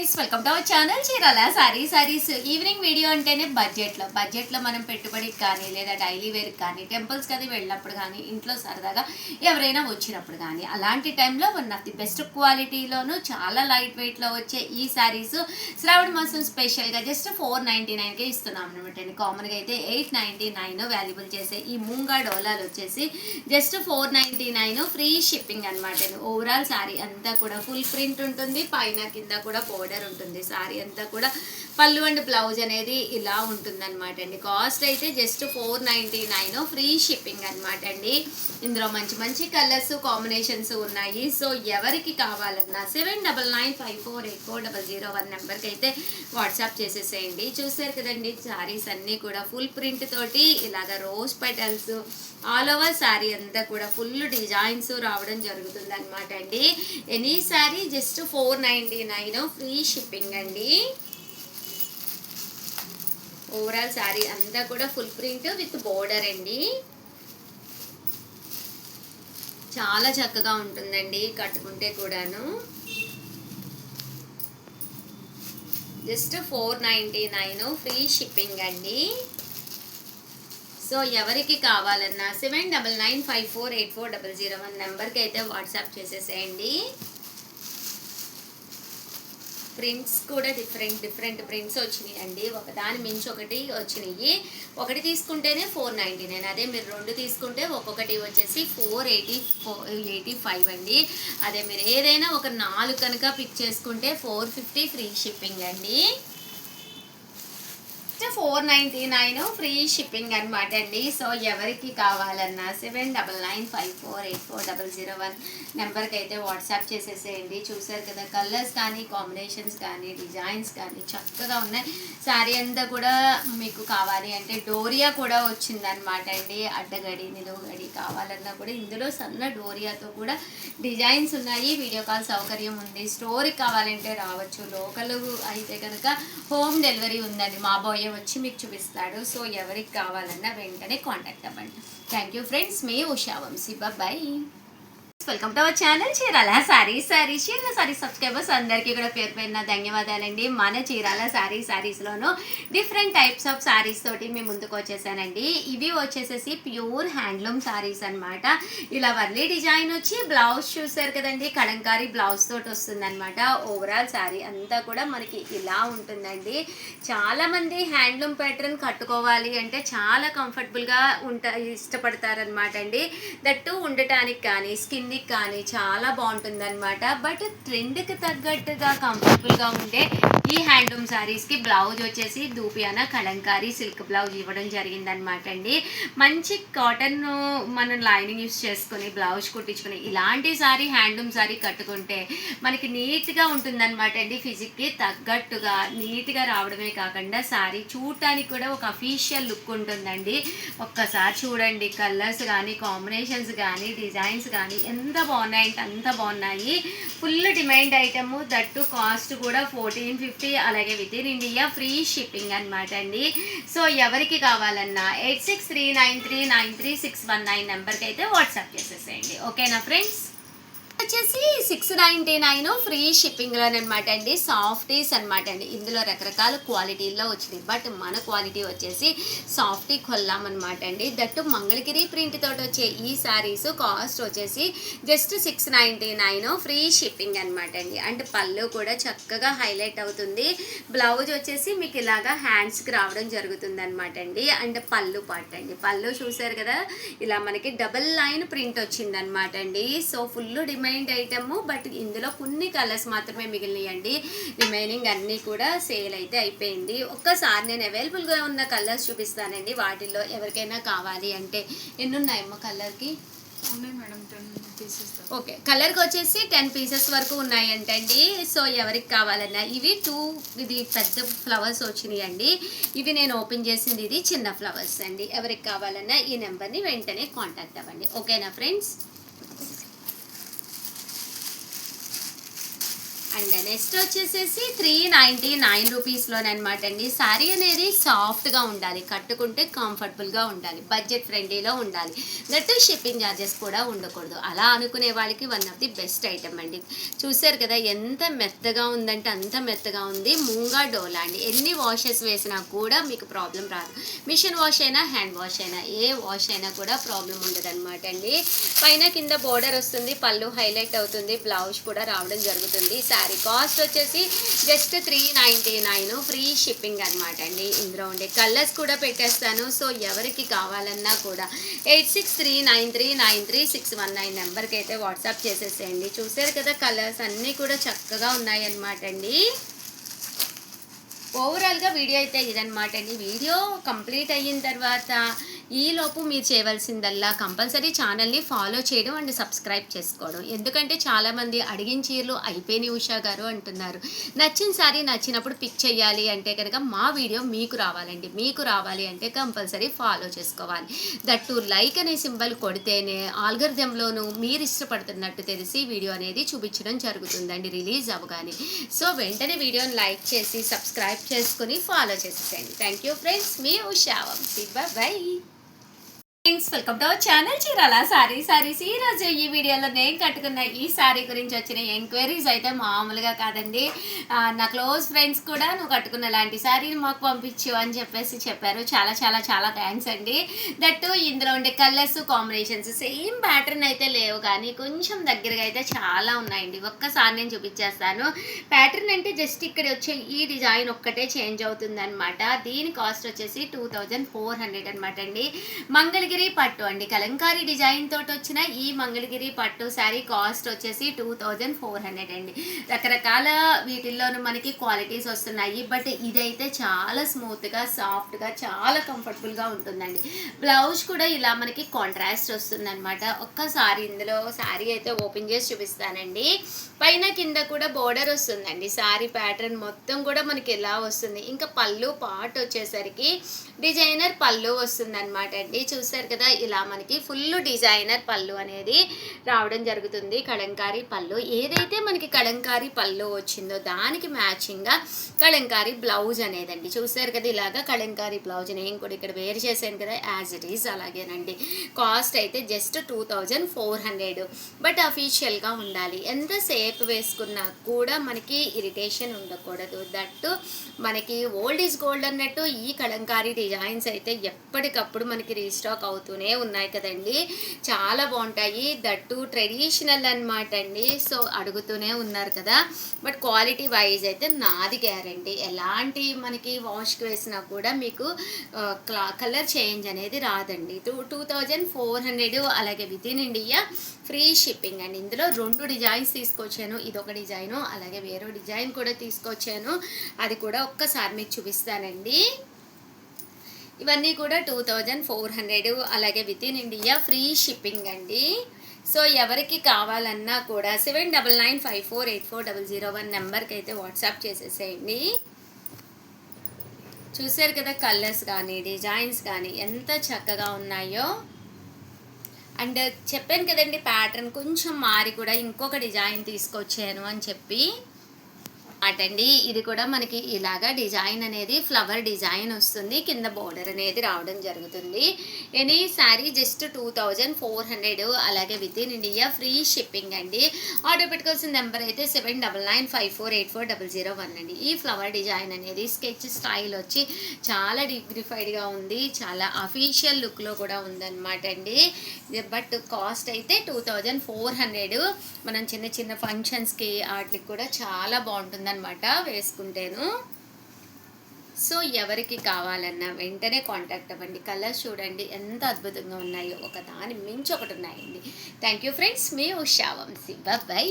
Friends, welcome to our channel Chirala saris. Evening video అంటేనే బడ్జెట్లో మనం పెట్టుబడికి కానీ లేదా డైలీ వేర్కి కానీ టెంపుల్స్కి అది వెళ్ళినప్పుడు కానీ ఇంట్లో సరదాగా ఎవరైనా వచ్చినప్పుడు కానీ అలాంటి టైంలో వన్ ఆఫ్ ది బెస్ట్ క్వాలిటీలోను చాలా లైట్ వెయిట్లో వచ్చే ఈ శారీస్ శ్రావణ మాసం స్పెషల్గా జస్ట్ 499కే ఇస్తున్నాం అనమాట అండి. కామన్గా అయితే 899 వాల్యుబుల్ చేసే ఈ మూంగా డోలాలు వచ్చేసి జస్ట్ 499 ఫ్రీ షిప్పింగ్ అనమాట అండి. ఓవరాల్ శారీ అంతా కూడా ఫుల్ ప్రింట్ ఉంటుంది, పైన కింద కూడా బోర్డర్ ఉంటుంది. సారీ అంతా కూడా పళ్ళు అండ్ బ్లౌజ్ అనేది ఇలా ఉంటుంది అనమాట అండి. కాస్ట్ అయితే జస్ట్ 499 ఫ్రీ షిప్పింగ్ అనమాట అండి. ఇందులో మంచి మంచి కలర్స్ కాంబినేషన్స్ ఉన్నాయి. సో ఎవరికి కావాలన్నా 7995484001 నెంబర్కి అయితే వాట్సాప్ చేసేసేయండి. చూసారు కదండి, శారీస్ అన్నీ కూడా ఫుల్ ప్రింట్ తోటి ఇలాగ rose petals all over sari అంతా కూడా ఫుల్ డిజైన్స్ రావడం జరుగుతుంది అనమాట అండి. Any sari just 499 free shipping అండి. ఓవరాల్ శారీ అంతా కూడా ఫుల్ ప్రింట్ విత్ బోర్డర్ అండి. చాలా చక్కగా ఉంటుందండి కట్టుకుంటే కూడాను. జస్ట్ 499 ఫ్రీ షిప్పింగ్ అండి. సో ఎవరికి కావాలన్నా 7995484001 నెంబర్కి అయితే వాట్సాప్ చేసేసేయండి. ప్రింట్స్ కూడా డిఫరెంట్ ప్రింట్స్ వచ్చినాయి అండి. ఒకదాని మించి ఒకటి వచ్చినాయి. ఒకటి తీసుకుంటేనే 499, అదే మీరు రెండు తీసుకుంటే ఒక్కొక్కటి వచ్చేసి 485 అండి. అదే మీరు ఏదైనా ఒక 4 కనుక పిక్ చేసుకుంటే 450 ఫ్రీ షిప్పింగ్ అండి. 499 ఫ్రీ షిప్పింగ్ అనమాట అండి. సో ఎవరికి కావాలన్నా 7995484001 నెంబర్కి అయితే వాట్సాప్ చేసేసేయండి. చూసారు కదా, కలర్స్ కానీ కాంబినేషన్స్ కానీ డిజైన్స్ కానీ చక్కగా ఉన్నాయి. శారీ అంతా కూడా మీకు కావాలి అంటే డోరియా కూడా వచ్చిందనమాట అండి. అడ్డగడి నిలువుగడి కావాలన్నా కూడా ఇందులో సన్న డోరియాతో కూడా డిజైన్స్ ఉన్నాయి. వీడియో కాల్ సౌకర్యం ఉంది. స్టోర్కి కావాలంటే రావచ్చు. లోకల్ అయితే కనుక హోమ్ డెలివరీ ఉందండి. మా బాయ్ వచ్చి మీకు చూపిస్తాడు. సో ఎవరికి కావాలన్నా వెంటనే కాంటాక్ట్ అవ్వండి. థ్యాంక్ యూ ఫ్రెండ్స్, మీ Usha Vamsi. Bye. Welcome to our channel Chirala sarees. Chirala sarees subscribers అందరికీ కూడా పేరు పేరున ధన్యవాదాలండి. మన చీరాల సారీస్లోనూ డిఫరెంట్ టైప్స్ ఆఫ్ సారీస్ తోటి మేము ముందుకు వచ్చేసానండి. ఇవి వచ్చేసేసి ప్యూర్ హ్యాండ్లూమ్ సారీస్ అనమాట. ఇలా వర్లీ డిజైన్ వచ్చి బ్లౌజ్ చూసారు కదండి, కలంకారీ బ్లౌజ్ తోటి వస్తుందన్నమాట. ఓవరాల్ సారీ అంతా కూడా మనకి ఇలా ఉంటుందండి. చాలామంది హ్యాండ్లూమ్ ప్యాటర్న్ కట్టుకోవాలి అంటే చాలా కంఫర్టబుల్గా ఇష్టపడతారనమాట అండి. దట్టు ఉండటానికి కానీ స్కిన్ కానీ చాలా బాగుంటుంది అనమాట. బట్ ట్రెండ్కి తగ్గట్టుగా కంఫర్టబుల్గా ఉండే ఈ హ్యాండ్లూమ్ శారీస్కి బ్లౌజ్ వచ్చేసి దూపియానా కలంకారీ సిల్క్ బ్లౌజ్ ఇవ్వడం జరిగిందనమాట అండి. మంచి కాటన్ మనం లైనింగ్ యూస్ చేసుకొని బ్లౌజ్ కుట్టించుకొని ఇలాంటి శారీ హ్యాండ్లూమ్ శారీ కట్టుకుంటే మనకి నీట్గా ఉంటుందన్నమాట అండి. ఫిజిక్కి తగ్గట్టుగా నీట్గా రావడమే కాకుండా శారీ చూడటానికి కూడా ఒక అఫీషియల్ లుక్ ఉంటుందండి. ఒక్కసారి చూడండి, కలర్స్ కానీ కాంబినేషన్స్ కానీ డిజైన్స్ కానీ ఎంత బాగున్నాయి అంటే అంత బాగున్నాయి. Full demand item, that cost కూడా 1450, అలాగే with in India free shipping అనమాట అండి. సో ఎవరికి కావాలన్నా 8639393619 నెంబర్కి అయితే వాట్సాప్ చేసేసేయండి. ఓకేనా ఫ్రెండ్స్? వచ్చేసి 699 ఫ్రీ షిప్పింగ్లోనమాట అండి. సాఫ్టీస్ అనమాట అండి. ఇందులో రకరకాల క్వాలిటీల్లో వచ్చినాయి. బట్ మన క్వాలిటీ వచ్చేసి సాఫ్టీ కొల్లాం అనమాట అండి. దట్టు మంగళగిరి ప్రింట్ తోటి వచ్చే ఈ శారీస్ కాస్ట్ వచ్చేసి జస్ట్ 699 ఫ్రీ షిప్పింగ్ అనమాట అండి. అండ్ పళ్ళు కూడా చక్కగా హైలైట్ అవుతుంది. బ్లౌజ్ వచ్చేసి మీకు ఇలాగా హ్యాండ్స్కి రావడం జరుగుతుంది అనమాట అండి. అండ్ పళ్ళు పార్ట్ అండి, పళ్ళు చూసారు కదా, ఇలా మనకి డబల్ లైన్ ప్రింట్ వచ్చిందనమాట అండి. So full demand item. But ఇందులో కొన్ని కలర్స్ మాత్రమే మిగిలినాయండి. రిమైనింగ్ అన్నీ కూడా సేల్ అయితే అయిపోయింది. ఒక్కసారి నేను అవైలబుల్గా ఉన్న కలర్స్ చూపిస్తానండి. వాటిల్లో ఎవరికైనా కావాలి అంటే ఎన్ని ఉన్నాయమ్మా కలర్కి? ఉన్నాయి మేడం, 10 పీసెస్. ఓకే, కలర్కి వచ్చేసి 10 పీసెస్ వరకు ఉన్నాయంటండి. సో ఎవరికి కావాలన్నా ఇది పెద్ద ఫ్లవర్స్ వచ్చినాయి అండి. ఇవి నేను ఓపెన్ చేసింది, ఇది చిన్న ఫ్లవర్స్ అండి. ఎవరికి కావాలన్నా ఈ నెంబర్ని వెంటనే కాంటాక్ట్ అవ్వండి. ఓకేనా ఫ్రెండ్స్? అండ్ నెక్స్ట్ వచ్చేసేసి 399 రూపీస్లోనమాట అండి. శారీ అనేది సాఫ్ట్గా ఉండాలి, కట్టుకుంటే కంఫర్టబుల్గా ఉండాలి, బడ్జెట్ ఫ్రెండ్లీలో ఉండాలి, దట్ షిప్పింగ్ ఛార్జెస్ కూడా ఉండకూడదు. అలా అనుకునే వాళ్ళకి one of the best item అండి. చూసారు కదా ఎంత మెత్తగా ఉందంటే అంత మెత్తగా ఉంది. మూంగా డోలా అండి. ఎన్ని వాషెస్ వేసినా కూడా మీకు ప్రాబ్లం రాదు. మిషన్ వాష్ అయినా హ్యాండ్ వాష్ అయినా ఏ వాష్ అయినా కూడా ప్రాబ్లం ఉండదు అనమాట అండి. పైన కింద బోర్డర్ వస్తుంది, పళ్ళు హైలైట్ అవుతుంది, బ్లౌజ్ కూడా రావడం జరుగుతుంది. శారీ కాస్ట్ వచ్చేసి జస్ట్ 399, ఫ్రీ షిప్పింగ్ అనమాట అండి. ఇందులో ఉండే కలర్స్ కూడా పెట్టేస్తాను. సో ఎవరికి కావాలన్నా కూడా 8639393619 నెంబర్కి అయితే వాట్సాప్ చేసేసేయండి. చూసారు కదా కలర్స్ అన్నీ కూడా చక్కగా ఉన్నాయన్నమాట అండి. ఓవరాల్గా వీడియో అయితే ఇదనమాట అండి. వీడియో కంప్లీట్ అయిన తర్వాత ఈలోపు మీరు చేయవలసిందల్లా కంపల్సరీ ఛానల్ని ఫాలో చేయడం అండ్ సబ్స్క్రైబ్ చేసుకోవడం. ఎందుకంటే చాలామంది అడిగిన చీరలు అయిపోయినాయి ఉషా గారు అంటున్నారు. నచ్చిన సారీ నచ్చినప్పుడు పిక్ చేయాలి అంటే కనుక మా వీడియో మీకు రావాలండి. మీకు రావాలి అంటే కంపల్సరీ ఫాలో చేసుకోవాలి. దట్టు లైక్ అనే సింబల్ కొడితేనే ఆల్గరిథంలోనూ మీరు ఇష్టపడుతున్నట్టు తెలిసి వీడియో అనేది చూపించడం జరుగుతుందండి రిలీజ్ అవ్వగానే. సో వెంటనే వీడియోని లైక్ చేసి సబ్స్క్రైబ్ చేసుకుని ఫాలో చేసేసేయండి. థ్యాంక్ యూ ఫ్రెండ్స్, మీ Usha Vamshi. Bye. Friends, welcome to our channel Chirala sarees. ఈరోజు ఈ వీడియోలో నేను కట్టుకున్న ఈ శారీ గురించి వచ్చిన ఎంక్వైరీస్ అయితే మామూలుగా కాదండి. నా క్లోజ్ ఫ్రెండ్స్ కూడా నువ్వు కట్టుకున్న లాంటి శారీని మాకు పంపించు అని చెప్పేసి చెప్పారు. చాలా చాలా చాలా థ్యాంక్స్ అండి. దట్టు ఇందులో ఉండే కలర్స్ కాంబినేషన్స్ సేమ్ ప్యాటర్న్ అయితే లేవు, కానీ కొంచెం దగ్గరగా అయితే చాలా ఉన్నాయండి. ఒక్కసారి నేను చూపించేస్తాను. ప్యాటర్న్ అంటే జస్ట్ ఇక్కడ వచ్చే ఈ డిజైన్ ఒక్కటే చేంజ్ అవుతుంది అనమాట. దీని కాస్ట్ వచ్చేసి 2400 అనమాట అండి. మంగళగిరి పట్టు అండి, కలంకారీ డిజైన్ తోటి వచ్చిన ఈ మంగళగిరి పట్టు శారీ కాస్ట్ వచ్చేసి 2400 అండి. రకరకాల వీటిల్లోనూ మనకి క్వాలిటీస్ వస్తున్నాయి, బట్ ఇదైతే చాలా స్మూత్గా సాఫ్ట్గా చాలా కంఫర్టబుల్గా ఉంటుందండి. బ్లౌజ్ కూడా ఇలా మనకి కాంట్రాస్ట్ వస్తుంది అనమాట. ఒక్కసారి ఇందులో శారీ అయితే ఓపెన్ చేసి చూపిస్తానండి. పైన కింద కూడా బోర్డర్ వస్తుందండి. శారీ ప్యాటర్న్ మొత్తం కూడా మనకి ఇలా వస్తుంది. ఇంకా పళ్ళు పార్ట్ వచ్చేసరికి డిజైనర్ పళ్ళు వస్తుంది అనమాట అండి. చూసారు కదా ఇలా మనకి ఫుల్ డిజైనర్ పళ్ళు అనేది రావడం జరుగుతుంది. కలంకారీ పళ్ళు ఏదైతే మనకి కలంకారీ పళ్ళు వచ్చిందో దానికి మ్యాచింగ్గా కలంకారీ బ్లౌజ్ అనేదండి. చూసారు కదా ఇలాగా కలంకారీ బ్లౌజ్ నేను కూడా ఇక్కడ వేర్ చేశాను కదా యాజ్ ఇట్ ఈస్ అలాగేనండి. కాస్ట్ అయితే జస్ట్ 2400, బట్ అఫీషియల్గా ఉండాలి. ఎంతసేపు వేసుకున్నా కూడా మనకి ఇరిటేషన్ ఉండకూడదు. దట్టు మనకి ఓల్డ్ ఈజ్ గోల్డ్ అన్నట్టు ఈ కలంకారీ డిజైన్స్ అయితే ఎప్పటికప్పుడు మనకి రీస్టాక్ అవుతూనే ఉన్నాయి కదండి. చాలా బాగుంటాయి. దట్టు ట్రెడిషనల్ అనమాట అండి. సో అడుగుతూనే ఉన్నారు కదా, బట్ క్వాలిటీ వైజ్ అయితే నాది గ్యారంటీ. ఎలాంటి మనకి వాష్కి వేసినా కూడా మీకు కలర్ చేంజ్ అనేది రాదండి. 2400, అలాగే with in India free shipping అండి. ఇందులో 2 డిజైన్స్ తీసుకొచ్చాను. ఇదొక డిజైను, అలాగే వేరే డిజైన్ కూడా తీసుకొచ్చాను. అది కూడా ఒక్కసారి మీకు చూపిస్తానండి. ఇవన్నీ కూడా 2400, అలాగే with in India free shipping అండి. సో ఎవరికి కావాలన్నా కూడా 7995484001 నెంబర్కి అయితే వాట్సాప్ చేసేసేయండి. చూసారు కదా కలర్స్ కానీ డిజైన్స్ కానీ ఎంత చక్కగా ఉన్నాయో. అండ్ చెప్పాను కదండి ప్యాటర్న్ కొంచెం మారి కూడా ఇంకొక డిజైన్ తీసుకొచ్చాను అని చెప్పి అటండి. ఇది కూడా మనకి ఇలాగా డిజైన్ అనేది ఫ్లవర్ డిజైన్ వస్తుంది, కింద బోర్డర్ అనేది రావడం జరుగుతుంది. ఎనీ శారీ జస్ట్ 2400, అలాగే with in India free shipping అండి. ఆర్డర్ పెట్టుకోవాల్సిన నెంబర్ అయితే 7995484001 అండి. ఈ ఫ్లవర్ డిజైన్ అనేది స్కెచ్ స్టైల్ వచ్చి చాలా డిగ్నిఫైడ్గా ఉంది, చాలా అఫీషియల్ లుక్లో కూడా ఉందన్నమాట అండి. బట్ కాస్ట్ అయితే 2400. మనం చిన్న చిన్న ఫంక్షన్స్కి వాటికి కూడా చాలా బాగుంటుందన్నమాట వేసుకుంటేను. సో ఎవరికి కావాలన్నా వెంటనే కాంటాక్ట్ అవ్వండి. కలర్స్ చూడండి ఎంత అద్భుతంగా ఉన్నాయో, ఒక దాని మించి ఒకటి ఉన్నాయండి. థ్యాంక్ యూ ఫ్రెండ్స్, మీ ఉషా వంశీ. బై.